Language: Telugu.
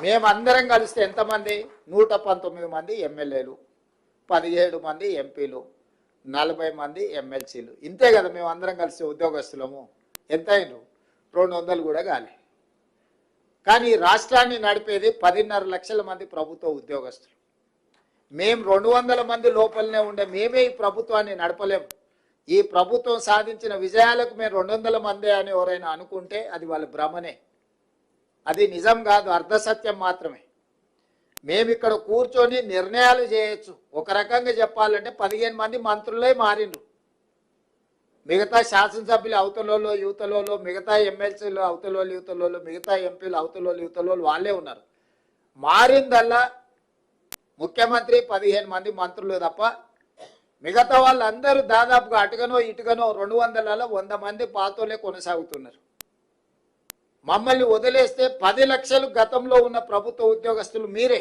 మేమందరం కలిస్తే ఎంతమంది? 119 మంది ఎమ్మెల్యేలు, 17 మంది ఎంపీలు, 40 మంది ఎమ్మెల్సీలు. ఇంతే కదా మేము అందరం కలిసి ఉద్యోగస్తులము. ఎంత అయినరు? 200 కూడా కాలే. కానీ రాష్ట్రాన్ని నడిపేది 10.5 లక్షల మంది ప్రభుత్వ ఉద్యోగస్తులు. మేము 200 మంది లోపలనే ఉండే మేమే ఈ ప్రభుత్వాన్ని నడపలేము. ఈ ప్రభుత్వం సాధించిన విజయాలకు మేము 200 మందే అని ఎవరైనా అనుకుంటే అది వాళ్ళ భ్రమనే. అది నిజం కాదు, అర్ధసత్యం మాత్రమే. మేము ఇక్కడ కూర్చొని నిర్ణయాలు చేయొచ్చు. ఒక రకంగా చెప్పాలంటే 15 మంది మంత్రులే మారిండ్రు. మిగతా శాసనసభ్యులు అవతలలో యువతలలో, మిగతా ఎమ్మెల్సీలు అవతలలో యువతలలో, మిగతా ఎంపీలు అవతలలో యువతలలో వాళ్ళే ఉన్నారు. మారిందల్లా ముఖ్యమంత్రి 15 మంది మంత్రులు తప్ప మిగతా వాళ్ళందరూ దాదాపుగా అటుగనో ఇటుగనో 200లలో 100 మంది పాతోలే కొనసాగుతున్నారు. మమ్మల్ని వదిలేస్తే 10 లక్షలు గతంలో ఉన్న ప్రభుత్వ ఉద్యోగస్తులు మీరే.